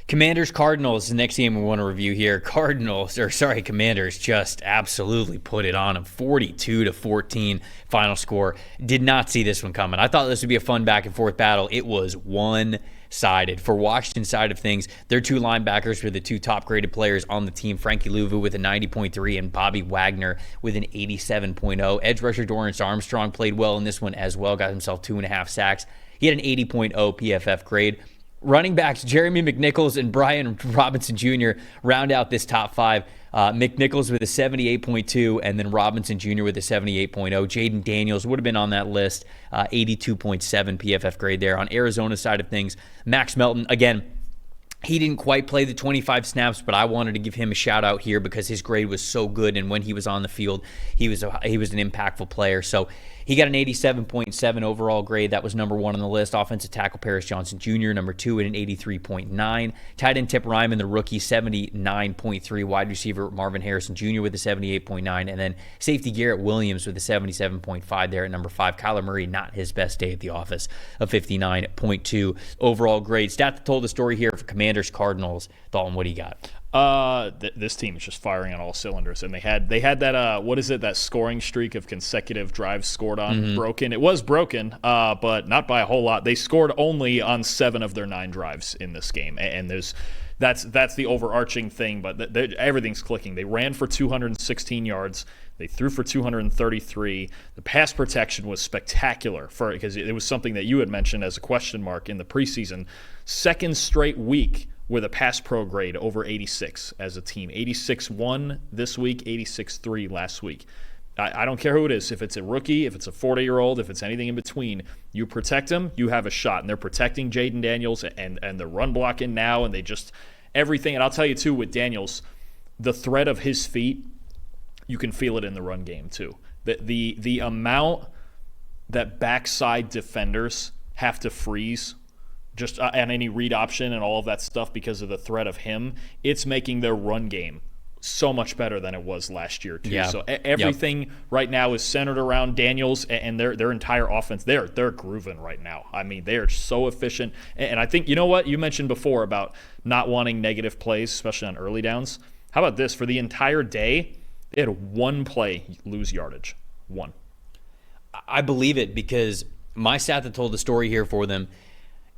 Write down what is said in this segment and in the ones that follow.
Commanders Cardinals, the next game we want to review here. Commanders just absolutely put it on them. 42-14 final score. Did not see this one coming. I thought this would be a fun back and forth battle. It was one-sided. For Washington's side of things, their two linebackers were the two top graded players on the team. Frankie Louvu with a 90.3 and Bobby Wagner with an 87.0. Edge rusher Dorrance Armstrong played well in this one as well. Got himself 2.5 sacks. He had an 80.0 PFF grade. Running backs Jeremy McNichols and Brian Robinson Jr. round out this top five. McNichols with a 78.2 and then Robinson Jr. with a 78.0. Jaden Daniels would have been on that list. 82.7 PFF grade there. On Arizona's side of things, Max Melton, again, he didn't quite play the 25 snaps, but I wanted to give him a shout out here because his grade was so good, and when he was on the field, he was an impactful player. So he got an 87.7 overall grade. That was number one on the list. Offensive tackle Paris Johnson Jr., number two, at an 83.9. Tight end Tip Ryman, the rookie, 79.3. Wide receiver Marvin Harrison Jr. with a 78.9. And then safety Garrett Williams with a 77.5 there at number five. Kyler Murray, not his best day at the office, of 59.2 overall grade. Stat that told the story here for Commanders Cardinals. Dalton, what do you got? This team is just firing on all cylinders, and they had that that scoring streak of consecutive drives scored on broken. It was broken, but not by a whole lot. They scored only on 7 of their 9 drives in this game, and that's the overarching thing. But everything's clicking. They ran for 216 yards. They threw for 233. The pass protection was spectacular because it was something that you had mentioned as a question mark in the preseason. Second straight week with a pass pro grade over 86 as a team. 86-1 this week, 86-3 last week. I don't care who it is. If it's a rookie, if it's a 40-year-old, if it's anything in between, you protect them, you have a shot. And they're protecting Jaden Daniels and the run blocking now, and they just everything. And I'll tell you, too, with Daniels, the threat of his feet, you can feel it in the run game, too. The amount that backside defenders have to freeze just and any read option and all of that stuff because of the threat of him, it's making their run game so much better than it was last year too. Yeah. So everything right now is centered around Daniels and their entire offense. They're grooving right now. I mean, they are so efficient. And I think, you know what, you mentioned before about not wanting negative plays, especially on early downs. How about this? For the entire day, they had one play lose yardage. One. I believe it because my stat that told the story here for them,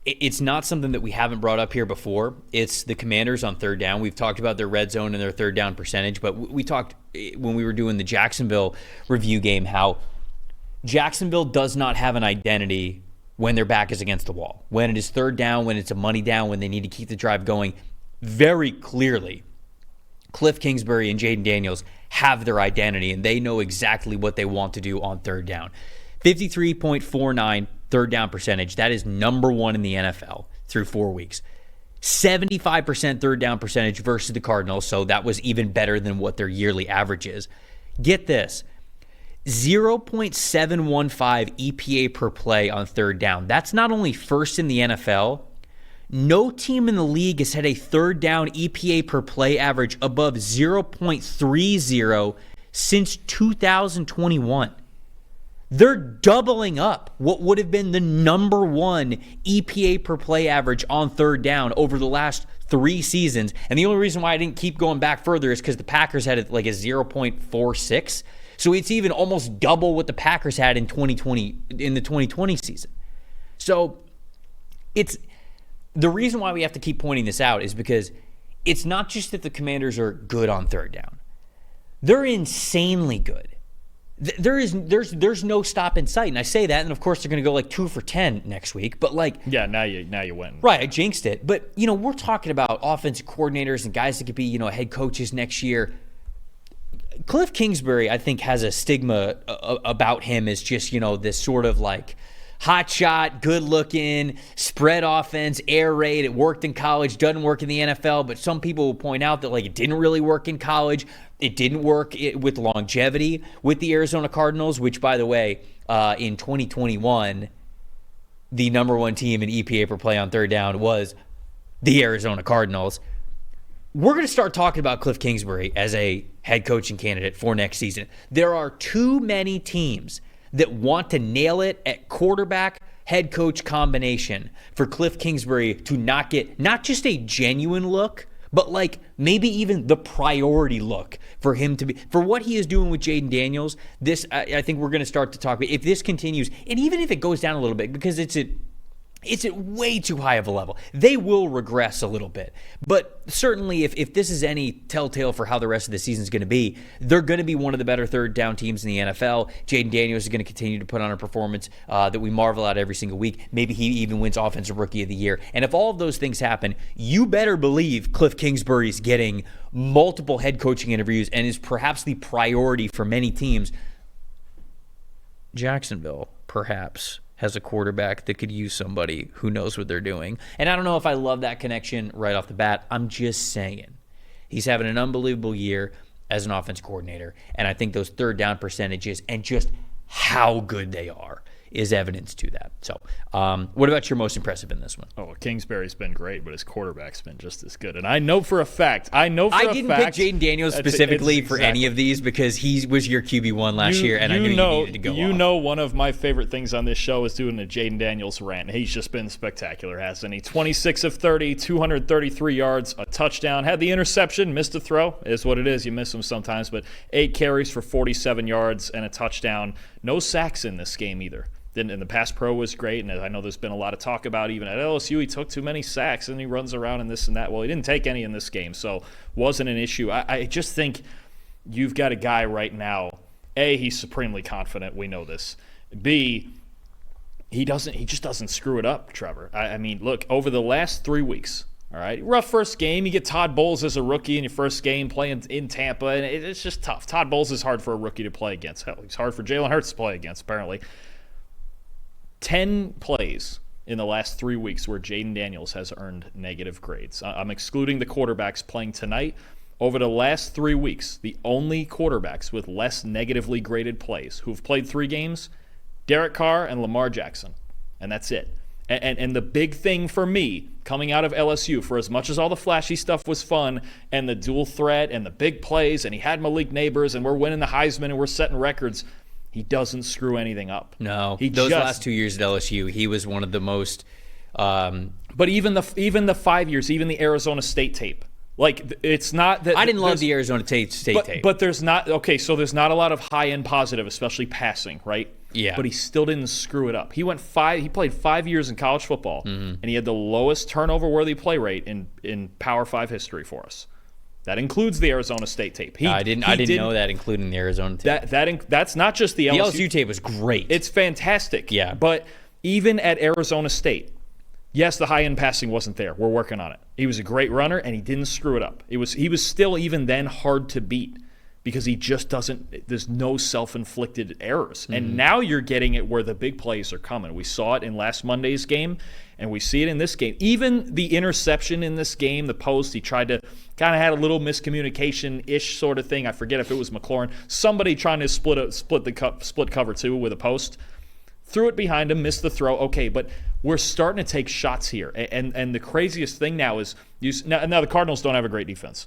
it's not something that we haven't brought up here before. It's the Commanders on third down. We've talked about their red zone and their third down percentage, but we talked when we were doing the Jacksonville review game how Jacksonville does not have an identity when their back is against the wall. When it is third down, when it's a money down, when they need to keep the drive going, very clearly, Cliff Kingsbury and Jaden Daniels have their identity, and they know exactly what they want to do on third down. 53.49 third down percentage. That is number one in the NFL through 4 weeks. 75% third down percentage versus the Cardinals, so that was even better than what their yearly average is. Get this, 0.715 EPA per play on third down. That's not only first in the NFL, no team in the league has had a third down EPA per play average above 0.30 since 2021. They're doubling up what would have been the number one EPA per play average on third down over the last 3 seasons. And the only reason why I didn't keep going back further is because the Packers had like a 0.46. So it's even almost double what the Packers had in the 2020 season. So it's the reason why we have to keep pointing this out is because it's not just that the Commanders are good on third down. They're insanely good. There's no stop in sight, and I say that, and of course they're going to go like 2 for 10 next week. But like, yeah, now you win. Right, I jinxed it. But we're talking about offensive coordinators and guys that could be head coaches next year. Cliff Kingsbury, I think, has a stigma about him as just this sort of like hot shot, good looking, spread offense, air raid. It worked in college, doesn't work in the NFL. But some people will point out that like it didn't really work in college. It didn't work with longevity with the Arizona Cardinals, which, by the way, in 2021, the number one team in EPA per play on third down was the Arizona Cardinals. We're going to start talking about Cliff Kingsbury as a head coaching candidate for next season. There are too many teams that want to nail it at quarterback, head coach combination for Cliff Kingsbury to not get not just a genuine look, but like maybe even the priority look for him to be, for what he is doing with Jaden Daniels. This, I think we're going to start to talk about, if this continues, and even if it goes down a little bit, because it's at way too high of a level, they will regress a little bit. But certainly if this is any telltale for how the rest of the season is going to be, they're going to be one of the better third down teams in the NFL. Jaden Daniels is going to continue to put on a performance that we marvel at every single week. Maybe he even wins Offensive Rookie of the Year. And if all of those things happen, you better believe Cliff Kingsbury's getting multiple head coaching interviews and is perhaps the priority for many teams. Jacksonville, perhaps, has a quarterback that could use somebody who knows what they're doing. And I don't know if I love that connection right off the bat. I'm just saying. He's having an unbelievable year as an offense coordinator. And I think those third down percentages and just how good they are is evidence to that. So what about your most impressive in this one? Oh, Kingsbury's been great, but his quarterback's been just as good. And I know for a fact, I didn't pick Jaden Daniels specifically for any of these because he was your QB1 last year, and I knew you needed to go off. You know, one of my favorite things on this show is doing a Jaden Daniels rant. He's just been spectacular, hasn't he? 26 of 30, 233 yards, a touchdown. Had the interception, missed a throw. Is what it is. You miss them sometimes. But 8 carries for 47 yards and a touchdown. No sacks in this game either. And the pass pro was great, and I know there's been a lot of talk about even at LSU, he took too many sacks, and he runs around and this and that. Well, he didn't take any in this game, so wasn't an issue. I just think you've got a guy right now, A, he's supremely confident. We know this. B, he just doesn't screw it up, Trevor. I mean, look, over the last 3 weeks, all right, rough first game. You get Todd Bowles as a rookie in your first game playing in Tampa, and it's just tough. Todd Bowles is hard for a rookie to play against. Hell, he's hard for Jalen Hurts to play against, apparently. 10 plays in the last 3 weeks where Jaden Daniels has earned negative grades. I'm excluding the quarterbacks playing tonight. Over the last 3 weeks, the only quarterbacks with less negatively graded plays who've played 3 games, Derek Carr and Lamar Jackson. And that's it. And the big thing for me coming out of LSU, for as much as all the flashy stuff was fun and the dual threat and the big plays, and he had Malik Neighbors and we're winning the Heisman and we're setting records, he doesn't screw anything up. No, those last 2 years at LSU, he was one of the most. But even the 5 years, even the Arizona State tape, like it's not that I didn't love the Arizona State tape. But there's not so there's not a lot of high end positive, especially passing, right? Yeah. But he still didn't screw it up. He played 5 years in college football, and he had the lowest turnover worthy play rate in Power 5 history for us. That includes the Arizona State tape. I didn't know that, including the Arizona tape. That's not just the LSU. The LSU tape was great. It's fantastic. Yeah. But even at Arizona State, yes, the high-end passing wasn't there. We're working on it. He was a great runner, and he didn't screw it up. He was still, even then, hard to beat because he just doesn't – there's no self-inflicted errors. Mm-hmm. And now you're getting it where the big plays are coming. We saw it in last Monday's game, and we see it in this game. Even the interception in this game, the post, he tried to kind of had a little miscommunication-ish sort of thing. I forget if it was McLaurin. Somebody trying to split cover two with a post. Threw it behind him, missed the throw. Okay, but we're starting to take shots here. And the craziest thing now is now the Cardinals don't have a great defense.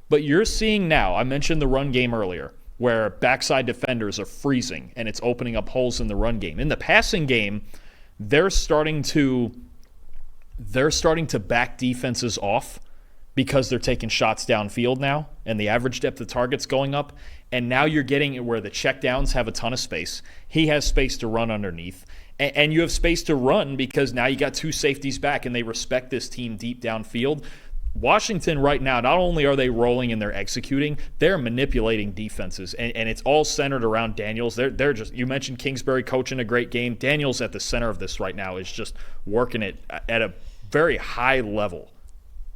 But you're seeing now, I mentioned the run game earlier, where backside defenders are freezing and it's opening up holes in the run game. In the passing game, they're starting to back defenses off because they're taking shots downfield now and the average depth of target's going up. And now you're getting it where the checkdowns have a ton of space. He has space to run underneath. And you have space to run because now you got 2 safeties back and they respect this team deep downfield. Washington right now, not only are they rolling and they're executing, they're manipulating defenses. And it's all centered around Daniels. They're just, you mentioned Kingsbury coaching a great game. Daniels at the center of this right now is just working it at a very high level.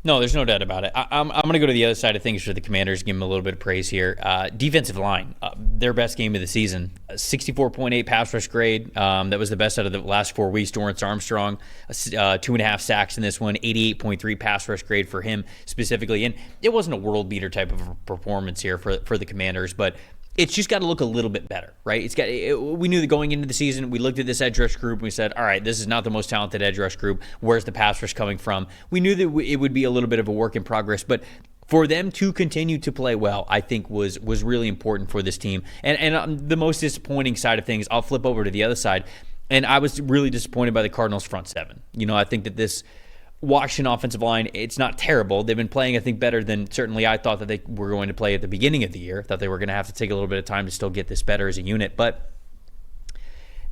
No, there's no doubt about it. I'm going to go to the other side of things for the Commanders, give them a little bit of praise here. Defensive line, their best game of the season, 64.8 pass rush grade. That was the best out of the last 4 weeks. Dorrance Armstrong, 2.5 sacks in this one, 88.3 pass rush grade for him specifically. And it wasn't a world beater type of performance here for the Commanders, but it's just got to look a little bit better, right? We knew that going into the season, we looked at this edge rush group and we said, all right, this is not the most talented edge rush group. Where's the pass rush coming from? We knew that it would be a little bit of a work in progress, but for them to continue to play well, I think was really important for this team. And the most disappointing side of things, I'll flip over to the other side. And I was really disappointed by the Cardinals' front seven. I think that this Washington offensive line, it's not terrible. They've been playing, I think, better than certainly I thought that they were going to play at the beginning of the year. Thought they were going to have to take a little bit of time to still get this better as a unit. But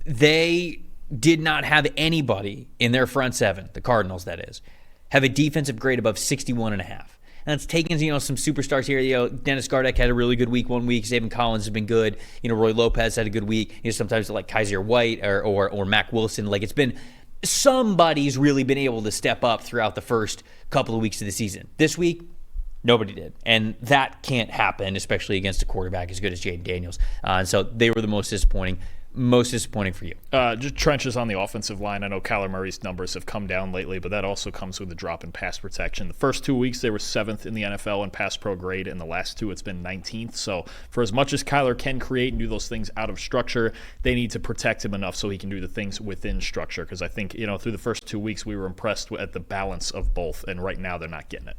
they did not have anybody in their front seven, the Cardinals that is, have a defensive grade above 61.5. And it's taken, some superstars here. Dennis Gardeck had a really good week one week. Zayvon Collins has been good. Roy Lopez had a good week. Sometimes like Kaiser White or Mac Wilson. Like it's been somebody's really been able to step up throughout the first couple of weeks of the season. This week, nobody did. And that can't happen, especially against a quarterback as good as Jaden Daniels. And so they were the most disappointing for you? Just trenches on the offensive line. I know Kyler Murray's numbers have come down lately, but that also comes with a drop in pass protection. The first 2 weeks, they were 7th in the NFL in pass pro grade. In the last two, it's been 19th. So for as much as Kyler can create and do those things out of structure, they need to protect him enough so he can do the things within structure. Because I think, through the first 2 weeks, we were impressed at the balance of both. And right now, they're not getting it.